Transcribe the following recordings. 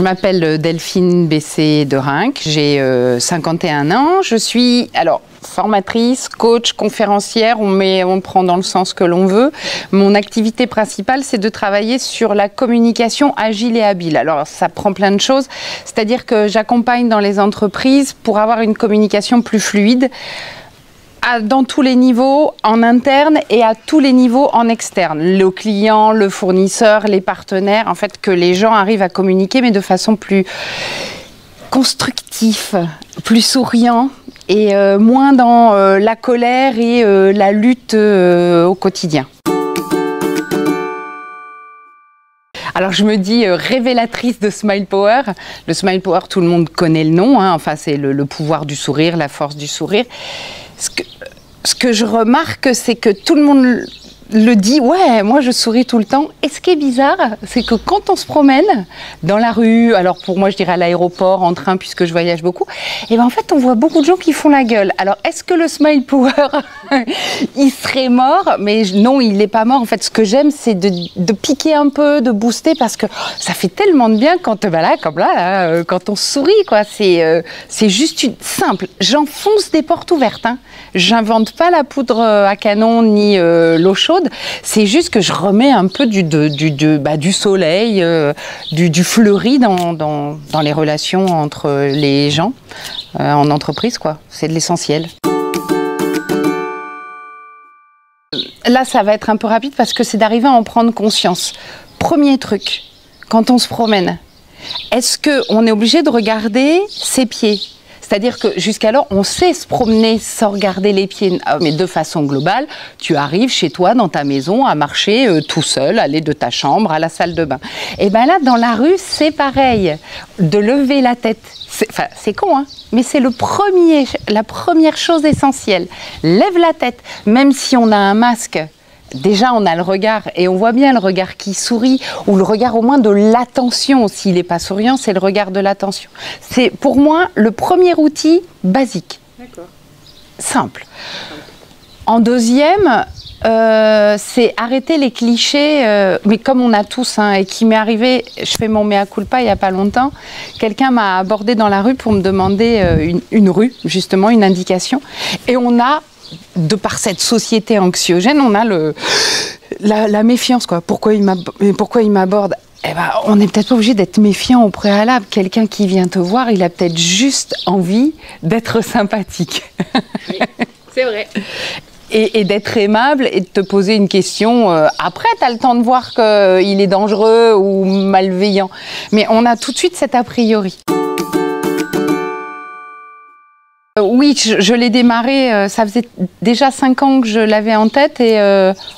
Je m'appelle Delphine Bessé de Reims, j'ai 51 ans, je suis formatrice, coach, conférencière, on prend dans le sens que l'on veut. Mon activité principale, c'est de travailler sur la communication agile et habile. Alors ça prend plein de choses, c'est-à-dire que j'accompagne dans les entreprises pour avoir une communication plus fluide, dans tous les niveaux, en interne et à tous les niveaux en externe. Le client, le fournisseur, les partenaires, en fait, que les gens arrivent à communiquer, mais de façon plus constructive, plus souriant et moins dans la colère et la lutte au quotidien. Alors je me dis révélatrice de Smile Power. Le Smile Power, tout le monde connaît le nom, hein. Enfin c'est le pouvoir du sourire, la force du sourire. Ce que je remarque, c'est que tout le monde le dit, ouais, moi je souris tout le temps. Et ce qui est bizarre, c'est que quand on se promène dans la rue, alors pour moi je dirais à l'aéroport, en train, puisque je voyage beaucoup, et ben en fait on voit beaucoup de gens qui font la gueule. Alors est-ce que le Smile Power, il serait mort? Mais non, il n'est pas mort. En fait, ce que j'aime, c'est de piquer un peu, de booster, parce que ça fait tellement de bien quand, quand on sourit, quoi. C'est juste simple. J'enfonce des portes ouvertes, hein. J'invente pas la poudre à canon ni l'eau chaude. C'est juste que je remets un peu du soleil, du fleuri dans les relations entre les gens en entreprise, quoi. C'est de l'essentiel. Là, ça va être un peu rapide parce que c'est d'arriver à en prendre conscience. Premier truc, quand on se promène, est-ce qu'on est obligé de regarder ses pieds ? C'est-à-dire que jusqu'alors, on sait se promener sans regarder les pieds, mais de façon globale, tu arrives chez toi, dans ta maison, à marcher tout seul, aller de ta chambre à la salle de bain. Et bien là, dans la rue, c'est pareil, de lever la tête. C'est con, hein, mais c'est la première chose essentielle. Lève la tête, même si on a un masque. Déjà, on a le regard, et on voit bien le regard qui sourit, ou le regard au moins de l'attention. S'il n'est pas souriant, c'est le regard de l'attention. C'est pour moi le premier outil basique. D'accord. Simple. En deuxième, c'est arrêter les clichés, mais comme on a tous, hein, et qui m'est arrivé, je fais mon mea culpa il n'y a pas longtemps, quelqu'un m'a abordé dans la rue pour me demander une rue, justement, une indication, et on a, de par cette société anxiogène, on a la méfiance, quoi. Pourquoi il m'aborde? Eh ben, on n'est peut-être pas obligé d'être méfiant au préalable. Quelqu'un qui vient te voir, il a peut-être juste envie d'être sympathique. Oui, c'est vrai. Et d'être aimable et de te poser une question. Après, tu as le temps de voir qu'il est dangereux ou malveillant. Mais on a tout de suite cet a priori. Oui, je l'ai démarré, ça faisait déjà 5 ans que je l'avais en tête et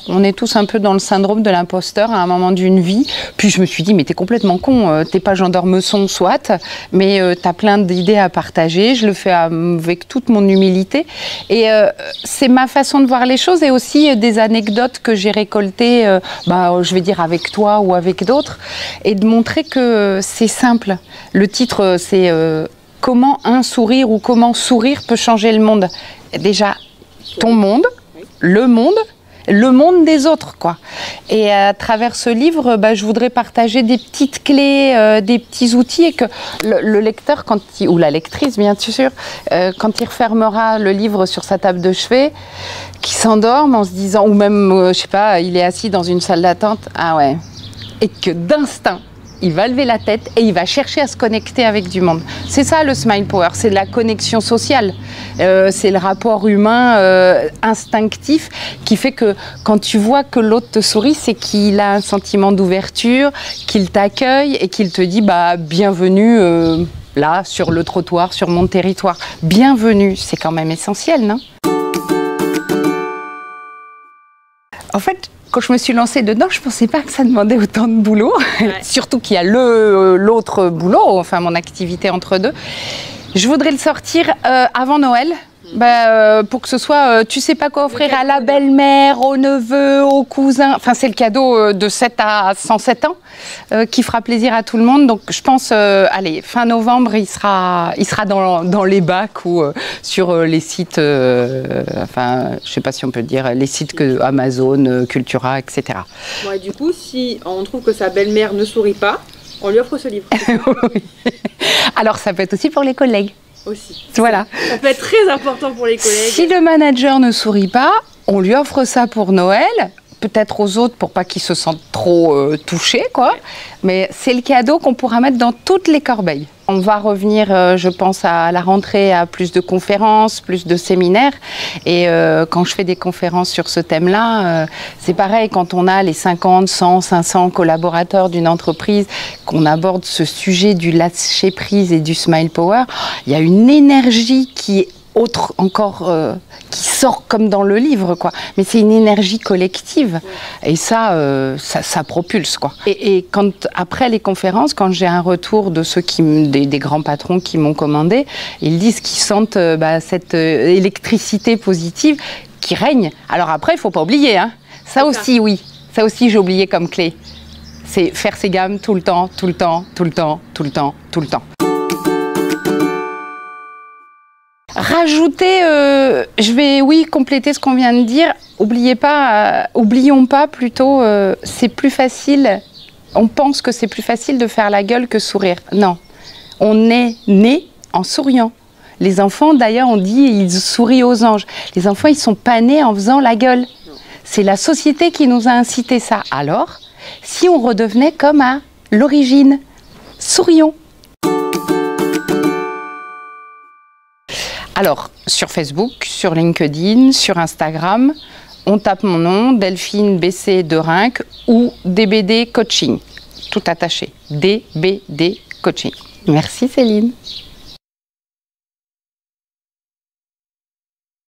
on est tous un peu dans le syndrome de l'imposteur à un moment d'une vie. Puis je me suis dit, mais t'es complètement con, t'es pas Jean d'Ormesson, soit, mais t'as plein d'idées à partager, je le fais avec toute mon humilité. Et c'est ma façon de voir les choses et aussi des anecdotes que j'ai récoltées, je vais dire avec toi ou avec d'autres, et de montrer que c'est simple. Le titre, c'est... Comment un sourire ou comment sourire peut changer le monde? Déjà, ton monde, le monde des autres, quoi. Et à travers ce livre, je voudrais partager des petites clés, des petits outils, et que le lecteur, ou la lectrice, bien sûr, quand il refermera le livre sur sa table de chevet, qui s'endorme en se disant, ou même, je sais pas, il est assis dans une salle d'attente, ah ouais, et que d'instinct, il va lever la tête et il va chercher à se connecter avec du monde. C'est ça le Smile Power, c'est la connexion sociale. C'est le rapport humain instinctif qui fait que quand tu vois que l'autre te sourit, c'est qu'il a un sentiment d'ouverture, qu'il t'accueille et qu'il te dit bienvenue là, sur le trottoir, sur mon territoire. Bienvenue, c'est quand même essentiel, non? En fait, quand je me suis lancée dedans, je ne pensais pas que ça demandait autant de boulot. Ouais. Surtout qu'il y a l'autre boulot, enfin mon activité entre deux. Je voudrais le sortir avant Noël. Pour que ce soit, tu sais pas quoi offrir à la belle-mère, au neveu, au cousin. Enfin, c'est le cadeau de 7 à 107 ans qui fera plaisir à tout le monde. Donc, je pense, allez, fin novembre, il sera dans les bacs ou sur les sites, enfin, je sais pas si on peut dire, les sites que Amazon, Cultura, etc. Ouais, du coup, si on trouve que sa belle-mère ne sourit pas, On lui offre ce livre. Oui. Alors ça peut être aussi pour les collègues. Aussi. Voilà. Ça peut être très important pour les collègues. Si le manager ne sourit pas, on lui offre ça pour Noël, peut-être aux autres pour pas qu'ils se sentent trop touchés, quoi. Mais c'est le cadeau qu'on pourra mettre dans toutes les corbeilles. On va revenir, je pense, à la rentrée, à plus de conférences, plus de séminaires. Et quand je fais des conférences sur ce thème-là, c'est pareil, quand on a les 50, 100, 500 collaborateurs d'une entreprise, qu'on aborde ce sujet du lâcher-prise et du smile power, il y a une énergie qui est autre encore, qui sort comme dans le livre, quoi. Mais c'est une énergie collective. Et ça propulse, quoi. Et quand, après les conférences, quand j'ai un retour de ceux des grands patrons qui m'ont commandé, ils disent qu'ils sentent cette électricité positive qui règne. Alors après, il ne faut pas oublier, hein. Ça aussi, oui. Ça aussi, j'ai oublié comme clé. C'est faire ses gammes tout le temps, tout le temps, tout le temps, tout le temps, tout le temps. Rajouter, je vais compléter ce qu'on vient de dire. Oublions pas plutôt, c'est plus facile. On pense que c'est plus facile de faire la gueule que sourire. Non, on est né en souriant. Les enfants, d'ailleurs, on dit ils sourient aux anges. Les enfants, ils sont pas nés en faisant la gueule. C'est la société qui nous a incité ça. Alors, si on redevenait comme à l'origine, sourions. Alors, sur Facebook, sur LinkedIn, sur Instagram, on tape mon nom, Delphine Bessé de Rinck ou DBD Coaching, tout attaché, DBD Coaching. Merci Céline.